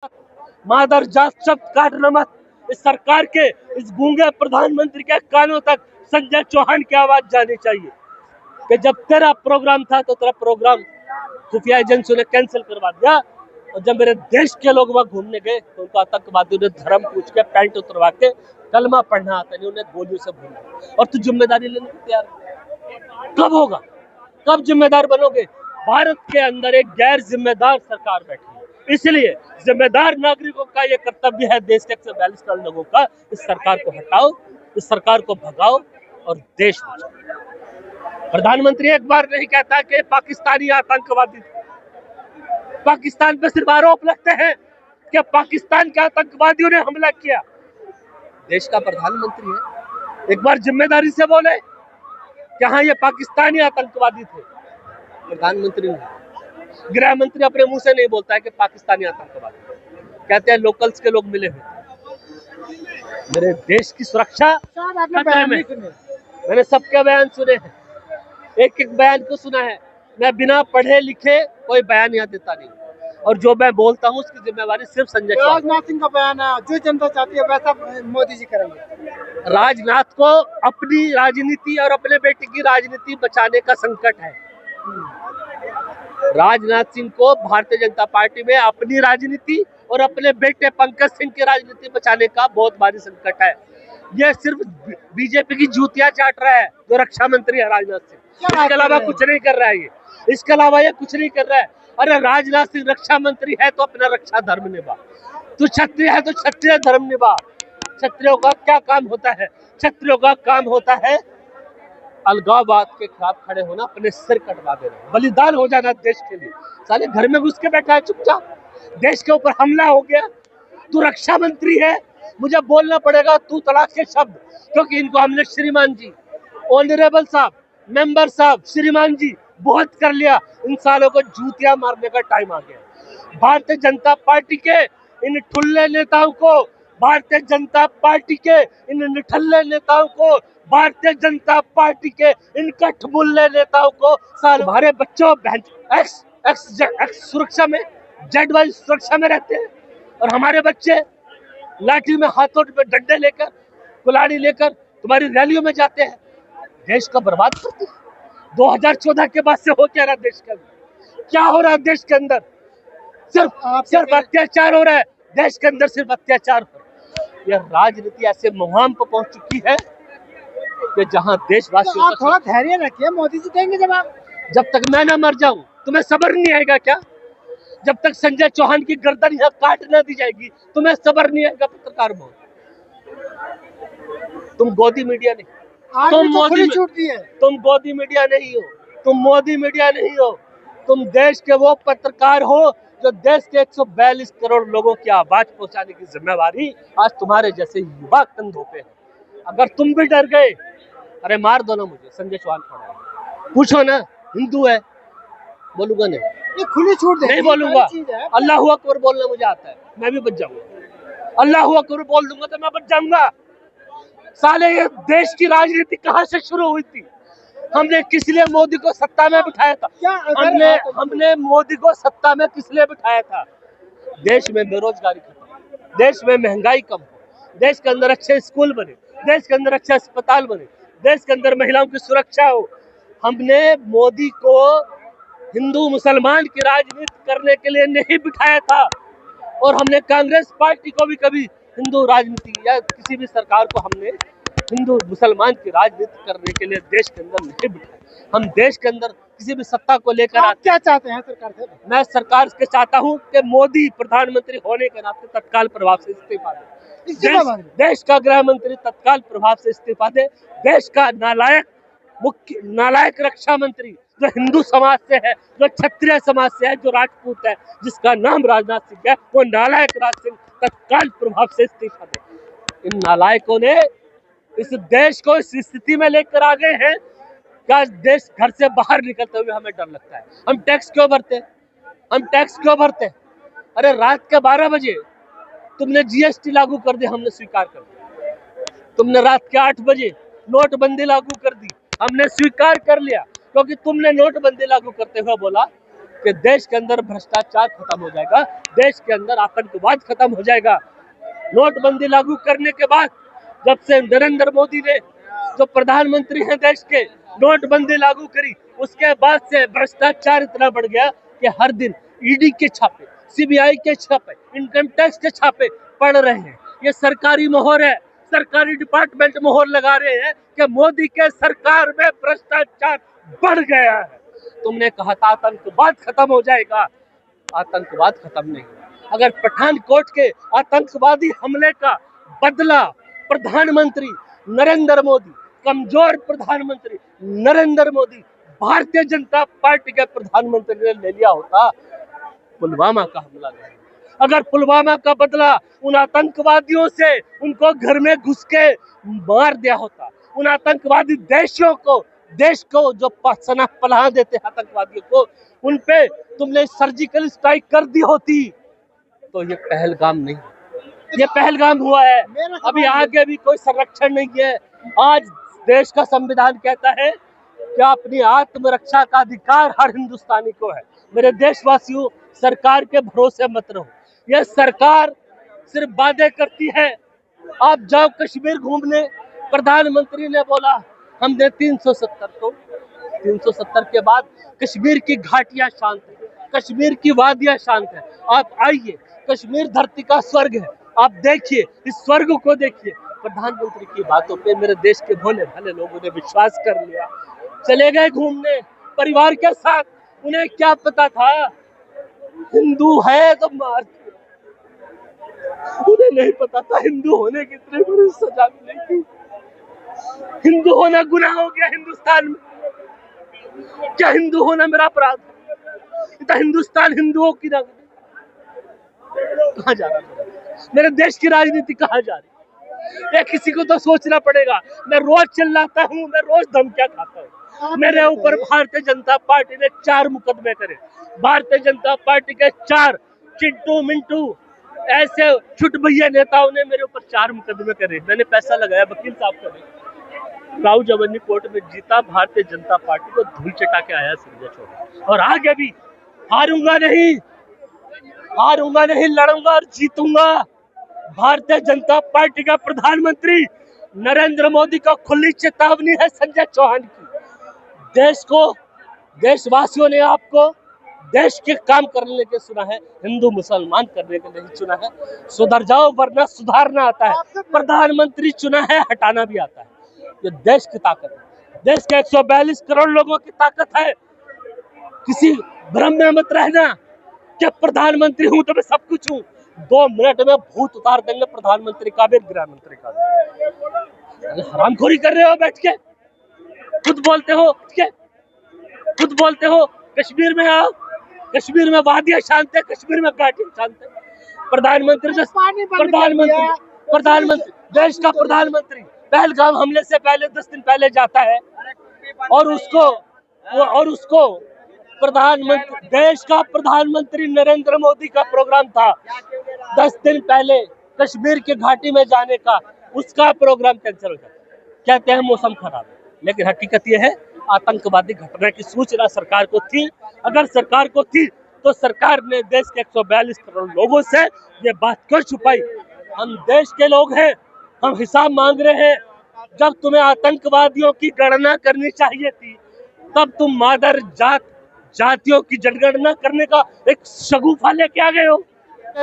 मादर जात शब्द काटना मत। इस सरकार के इस गूंगे प्रधानमंत्री के कानों तक संजय चौहान की आवाज जानी चाहिए कि जब तेरा प्रोग्राम था तो तेरा प्रोग्राम खुफिया एजेंसियों ने कैंसिल करवा दिया, और जब मेरे देश के लोग वहां घूमने गए तो उनको आतंकवादियों ने धर्म पूछ के पैंट उतरवा के कलमा पढ़ना आता नहीं, उन्हें गोलियों से भूना, और तू जिम्मेदारी लेने को तैयार है? कब होगा? कब जिम्मेदार बनोगे? भारत के अंदर एक गैर जिम्मेदार सरकार बैठी है, इसलिए जिम्मेदार नागरिकों का ये कर्तव्य है, देश के 142 करोड़ लोगों का, इस सरकार को हटाओ, इस सरकार को भगाओ और देश बचाओ। प्रधानमंत्री एक बार नहीं कहता कि पाकिस्तानी आतंकवादी थे। पाकिस्तान पे सिर्फ आरोप लगते हैं कि पाकिस्तान के आतंकवादियों ने हमला किया। देश का प्रधानमंत्री है, एक बार जिम्मेदारी से बोले कि हाँ ये पाकिस्तानी आतंकवादी थे। प्रधानमंत्री नहीं, गृह मंत्री अपने मुंह से नहीं बोलता है कि पाकिस्तानी आतंकवादी, कहते हैं लोकल्स के लोग मिले हुए। मेरे देश की सुरक्षा खतरे में। मैंने सबके बयान सुने हैं, एक एक बयान को सुना है। मैं बिना पढ़े लिखे कोई बयान यहाँ देता नहीं, और जो मैं बोलता हूँ उसकी जिम्मेवारी सिर्फ संजय चौहान। राजनाथ सिंह का बयान है, जो जनता चाहती है वैसा मोदी जी करेंगे। राजनाथ को अपनी राजनीति और अपने बेटे की राजनीति बचाने का संकट है। राजनाथ सिंह को भारतीय जनता पार्टी में अपनी राजनीति और अपने बेटे पंकज सिंह की राजनीति बचाने का बहुत भारी संकट है। ये सिर्फ बीजेपी की जूतियां चाट रहा है जो रक्षा मंत्री है राजनाथ सिंह, इसके अलावा कुछ नहीं कर रहा है। ये इसके अलावा ये कुछ नहीं कर रहा है। अरे राजनाथ सिंह रक्षा मंत्री है तो अपना रक्षा धर्म निभा, तू क्षत्रिय है तो क्षत्रिय धर्म निभा। क्षत्रियों का क्या काम होता है? क्षत्रियों का काम होता है अलगाववाद के खिलाफ खड़े होना, अपने सिर कटवा देना, बलिदान हो जाना देश के लिए। साले घर में घुस के बैठा है चुपचाप, देश के ऊपर हमला हो गया, तू रक्षा मंत्री है, मुझे बोलना पड़ेगा तू तलाक के शब्द, क्योंकि इनको हमने श्रीमान जी, ऑनरेबल साहब, मेंबर साहब, श्रीमान जी बहुत कर लिया। इन सालों को जूतियां मारने का टाइम आ गया। भारतीय जनता पार्टी के इन ठुल्ले नेताओं को, भारतीय जनता पार्टी के इन निठल्ले नेताओं को, भारतीय जनता पार्टी के इन कठमुल्ले नेताओं को, साल हमारे बच्चों एक्स सुरक्षा में, जेड वाई सुरक्षा में रहते हैं, और हमारे बच्चे लाठी में, हाथों में डंडे लेकर, कुल्हाड़ी लेकर तुम्हारी रैलियों में जाते हैं, देश को बर्बाद करते हैं। 2014 के बाद से हो क्या रहा देश के अंदर? क्या हो रहा है देश के अंदर? सिर्फ अत्याचार हो रहा है देश के अंदर, सिर्फ अत्याचार हो रहा है। यह राजनीति ऐसे मुहाम पर पहुंच चुकी है कि जहां देशवासियों आप थोड़ा धैर्य रखिए, मोदी जी देंगे जवाब। जब तक मैं ना मर जाऊं तुम्हें सब्र नहीं आएगा क्या? जब तक संजय चौहान की गर्दन यहाँ काट ना दी जाएगी तुम्हें सब्र नहीं आएगा? पत्रकार बहुत, तुम गोदी मीडिया नहीं, तुम मोदी छूट दी है, तुम गोदी मीडिया नहीं हो, तुम मोदी मीडिया नहीं हो, तुम देश के वो पत्रकार हो जो देश के 142 करोड़ लोगों की आवाज पहुंचाने की जिम्मेवारी आज तुम्हारे जैसे युवा कंधों पे है। अगर तुम भी डर गए, अरे मार दो ना मुझे, संजय चौहान खड़ा है, पूछो ना, हिंदू है, बोलूंगा नहीं, ये खुली छूट नहीं बोलूंगा। अल्लाह अकबर बोलना मुझे आता है, मैं भी बच जाऊंगा। अल्लाह अकबर बोल दूंगा तो मैं बच जाऊंगा। साले ये देश की राजनीति कहां से शुरू हुई थी? हमने किस लिए मोदी को सत्ता में बिठाया था? हमने मोदी को सत्ता में किस लिए बिठाया था? देश में बेरोजगारी खत्म, देश में महंगाई कम हो, देश के अंदर अच्छे स्कूल बने, देश के अंदर अच्छे अस्पताल बने, देश के अंदर महिलाओं की सुरक्षा हो। हमने मोदी को हिंदू मुसलमान की राजनीति करने के लिए नहीं बिठाया था, और हमने कांग्रेस पार्टी को भी कभी हिंदू राजनीति या किसी भी सरकार को हमने हिंदू मुसलमान की राजनीति करने के लिए देश के अंदर नहीं बिठाया। हम देश के अंदर किसी भी सत्ता को लेकर आप क्या चाहते हैं सरकार से? मैं सरकार के चाहता हूं कि मोदी प्रधानमंत्री होने के नाते तत्काल प्रभाव से इस्तीफा दे, देश का गृह मंत्री तत्काल प्रभाव से इस्तीफा दे, देश का नालायक रक्षा मंत्री जो हिंदू समाज से है, जो क्षत्रिय समाज से है, जो राजपूत है, जिसका नाम राजनाथ सिंह है, वो नालायक राज सिंह तत्काल प्रभाव से इस्तीफा दे। इन नालायकों ने इस देश को इस स्थिति में लेकर आ गए हैं कि देश घर से बाहर निकलते हुए हमें डर लगता है। हम टैक्स क्यों भरते? हम टैक्स क्यों भरते? अरे रात के 12 बजे तुमने जीएसटी लागू कर दी, हमने स्वीकार कर दिया। तुमने रात के 8 बजे नोटबंदी लागू कर दी, हमने स्वीकार कर लिया, क्योंकि तुमने नोटबंदी लागू करते हुए बोला कि देश के अंदर भ्रष्टाचार खत्म हो जाएगा, देश के अंदर आतंकवाद खत्म हो जाएगा। नोटबंदी लागू करने के बाद, जब से नरेंद्र मोदी ने, जो प्रधानमंत्री हैं देश के, नोटबंदी लागू करी, उसके बाद से भ्रष्टाचार इतना बढ़ गया कि हर दिन ईडी के छापे, सीबीआई के छापे, इनकम टैक्स के छापे पड़ रहे हैं। ये सरकारी मोहर है, सरकारी डिपार्टमेंट मोहर लगा रहे हैं कि मोदी के सरकार में भ्रष्टाचार बढ़ गया है। तुमने कहा था आतंकवाद खत्म हो जाएगा, आतंकवाद खत्म नहीं हुआ। अगर पठानकोट के आतंकवादी हमले का बदला प्रधानमंत्री नरेंद्र मोदी, कमजोर प्रधानमंत्री नरेंद्र मोदी, भारतीय जनता पार्टी के प्रधानमंत्री ने ले लिया होता, पुलवामा का हमला नहीं। अगर पुलवामा का बदला उन आतंकवादियों से उनको घर में घुस के मार दिया होता, उन आतंकवादी देश को जो पनाह देते आतंकवादियों को, उन पे तुमने सर्जिकल स्ट्राइक कर दी होती, तो ये पहलगाम नहीं, ये पहलगाम हुआ है। अभी आगे भी कोई संरक्षण नहीं है। आज देश का संविधान कहता है कि अपनी आत्मरक्षा का अधिकार हर हिंदुस्तानी को है। मेरे देशवासियों, सरकार के भरोसे मत रहो। यह सरकार सिर्फ वादे करती है। आप जाओ कश्मीर घूमने, प्रधानमंत्री ने बोला हमने 370 के बाद कश्मीर की घाटियां शांत है, कश्मीर की वादियां शांत है। आप आइए, कश्मीर धरती का स्वर्ग है, आप देखिए, इस स्वर्ग को देखिए। प्रधानमंत्री की बातों पे मेरे देश के भोले भाले लोगों ने विश्वास कर लिया, चले गए घूमने परिवार के साथ। उन्हें क्या पता था हिंदू है तो मार, उन्हें नहीं पता था हिंदू होने की इतनी बड़ी सजा मिलेगी। हिंदू होना गुनाह हो गया हिंदुस्तान में। क्या हिंदू होना मेरा अपराध है? इतना हिंदुस्तान हिंदुओं की कहाँ जा रहा है? मेरे देश की राजनीति कहाँ जा रही है? ये किसी को तो सोचना पड़ेगा। मैं रोज चिल्लाता हूँ, मैं रोज धमकियां खाता हूँ। मेरे ऊपर भारतीय जनता पार्टी ने 4 मुकदमे करे। भारतीय जनता पार्टी के 4 चिंटू मिंटू ऐसे छुटभैया नेताओं ने मेरे ऊपर 4 मुकदमे करे। मैंने पैसा लगाया, वकील साहब को नहीं, राव जमनी कोर्ट में जीता, भारतीय जनता पार्टी को धूल चटा के आया संजय चौहान। और आगे भी हारूंगा नहीं, लड़ूंगा और जीतूंगा। भारतीय जनता पार्टी का प्रधानमंत्री नरेंद्र मोदी का खुली चेतावनी है संजय चौहान की। देश को, देशवासियों ने आपको देश के काम करने के सुना है, हिंदू मुसलमान करने के नहीं चुना है। सुधर जाओ वरना सुधारना आता है। प्रधानमंत्री चुना है, हटाना भी आता है। ये देश की ताकत है, देश के 142 करोड़ लोगों की ताकत है। किसी भ्रम में मत रहना कि प्रधानमंत्री हूं तो मैं सब कुछ हूं। 2 मिनट में भूत उतार देंगे प्रधानमंत्री का भी, गृह मंत्री का भी। हरामखोरी कर रहे हो बैठ के, खुद बोलते हो कश्मीर में आओ, कश्मीर में वादियां शांत है, कश्मीर में घाटियां शांत है। प्रधानमंत्री देश का प्रधानमंत्री पहलगाम हमले से पहले 10 दिन पहले जाता है और उसको प्रधानमंत्री, देश का प्रधानमंत्री नरेंद्र मोदी का प्रोग्राम था 10 दिन पहले कश्मीर की घाटी में जाने का, उसका प्रोग्राम कैंसिल हो जाता। कहते हैं मौसम खराब है, लेकिन हकीकत यह है आतंकवादी घटना की सूचना सरकार को थी। अगर सरकार को थी तो सरकार ने देश के 142 करोड़ लोगों से ये बात क्यों छुपाई? हम देश के लोग हैं, हम हिसाब मांग रहे हैं। जब तुम्हें आतंकवादियों की गणना करनी चाहिए थी, तब तुम मादर जातियों की जनगणना करने का एक शगुफा लेके आ गए हो।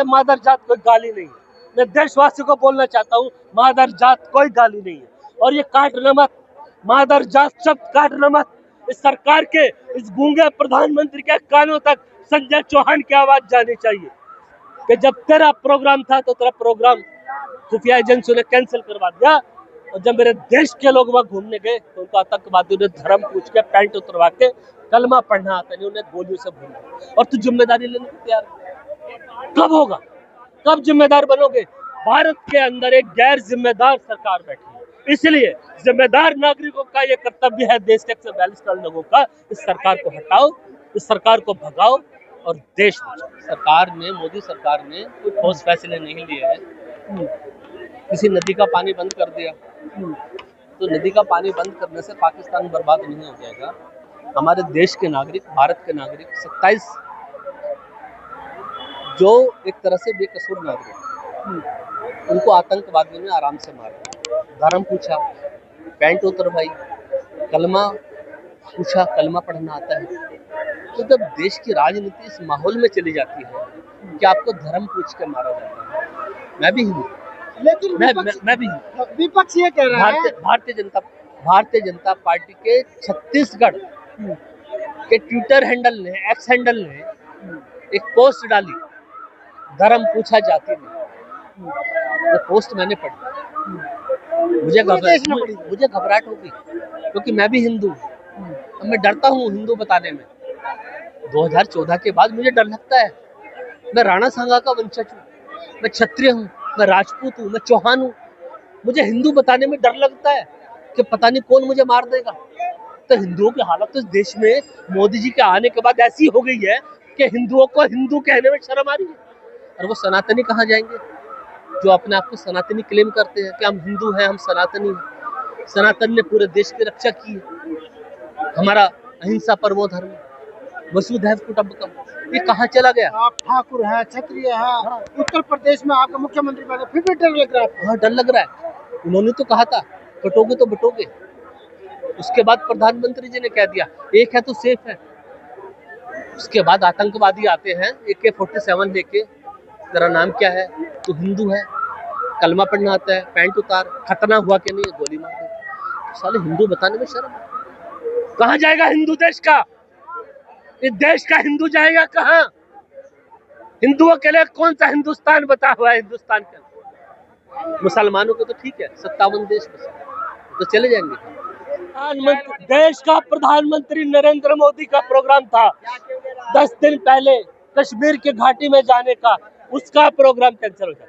मादर जात कोई गाली नहीं है। मैं देशवासियों को बोलना चाहता हूँ, मादर जात कोई गाली नहीं है। और ये काटना मत, मादर जात शब्द काटना मत। इस सरकार के, इस गूंगे प्रधानमंत्री के कानों तक संजय चौहान की आवाज जानी चाहिए कि जब तेरा प्रोग्राम था तो तेरा प्रोग्राम खुफिया एजेंसियों ने कैंसिल करवा दिया। और जब मेरे देश के लोग वहां घूमने गए तो उनको आतंकवादियों ने धर्म पूछ के, पैंट उतरवा के, कलमा पढ़ना आता नहीं, उन्हें गोलियों से भून दिया। और तू जिम्मेदारी लेने को तैयार कब होगा? कब जिम्मेदार बनोगे? भारत के अंदर एक गैर जिम्मेदार सरकार बैठी है, इसलिए जिम्मेदार नागरिकों का ये कर्तव्य है, देश के 142 करोड़ लोगों का, इस सरकार को हटाओ, इस सरकार को भगाओ और देश बचाओ। मोदी सरकार ने कोई ठोस फैसले नहीं लिए हैं। किसी नदी का पानी बंद कर दिया तो नदी का पानी बंद करने से पाकिस्तान बर्बाद नहीं हो जाएगा। हमारे देश के नागरिक, भारत के नागरिक 27 जो एक तरह से बेकसूर नागरिक, उनको आतंकवादियों ने आराम से मार दिया। धर्म पूछा, पैंट उतरवाई, कलमा पूछा, कलमा पढ़ना आता है। तो जब देश की राजनीति इस माहौल में चली जाती है कि आपको धर्म पूछ के मारा जाता है, मैं भी हिंदू, लेकिन मैं भी हिंदू। विपक्ष ये कह रहा है भारतीय जनता पार्टी के छत्तीसगढ़ के ट्विटर हैंडल ने, एक्स हैंडल ने एक पोस्ट डाली, धर्म पूछा जाति नहीं। वो पोस्ट मैंने पढ़ी, मुझे घबराहट हो गई, क्योंकि मैं भी हिंदू हूँ। अब मैं डरता हूँ हिंदू बताने में। 2014 के बाद मुझे डर लगता है। मैं राणा सांगा का वंशज हूँ, मैं क्षत्रिय हूँ, मैं राजपूत हूँ, मैं चौहान हूँ। मुझे हिंदू बताने में डर लगता है कि पता नहीं कौन मुझे मार देगा। तो हिंदुओं की हालत तो इस देश में मोदी जी के आने के बाद ऐसी हो गई है कि हिंदुओं को हिंदू कहने में शर्म आ रही है। और वो सनातनी कहाँ जाएंगे जो अपने आप को सनातनी क्लेम करते हैं कि हम हिंदू हैं, हम सनातनी हैं। सनातन ने पूरे देश की रक्षा की है। हमारा अहिंसा परमो धर्म, वसुधैव कुटुंबकम, ये कहाँ चला गया? आप ठाकुर हैं, क्षत्रिय हैं, उत्तर प्रदेश में आपका मुख्यमंत्री बने, फिर भी डर लग रहा है। हाँ, डर लग रहा है। उन्होंने तो कहा था कटोगे तो बटोगे। उसके बाद प्रधानमंत्री जी ने कह दिया एक है तो सेफ है। उसके बाद आतंकवादी आते हैं AK-47 लेके, तेरा नाम क्या है, तू हिंदू है, कलमा पढ़ना आता है, पैंट उतार, खतना हुआ कि नहीं, गोली मार दे। तो साले हिंदू बताने में शर्म है। कहाँ जाएगा हिंदू देश का? इस देश का हिंदू जाएगा कहाँ? हिंदुओं के लिए कौन सा हिंदुस्तान बता हुआ है? हिंदुस्तान के मुसलमानों को तो ठीक है, 57 देश बसा, तो चले जाएंगे। देश का प्रधानमंत्री नरेंद्र मोदी का प्रोग्राम था 10 दिन पहले कश्मीर के घाटी में जाने का, उसका प्रोग्राम कैंसिल हो गया।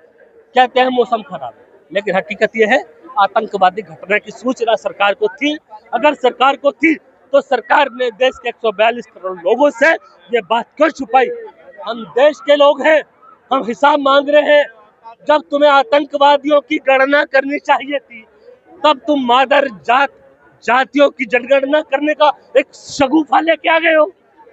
कहते हैं मौसम खराब है, लेकिन हकीकत यह है आतंकवादी घटना की सूचना सरकार को थी। अगर सरकार को थी तो सरकार ने देश के 142 करोड़ लोगों से ये बात क्यों छुपाई? हम देश के लोग हैं, हम हिसाब मांग रहे हैं। जब तुम्हें आतंकवादियों की गणना करनी चाहिए थी, तब तुम मादर जातियों की जनगणना करने का एक शगुफा लेके आ गए हो।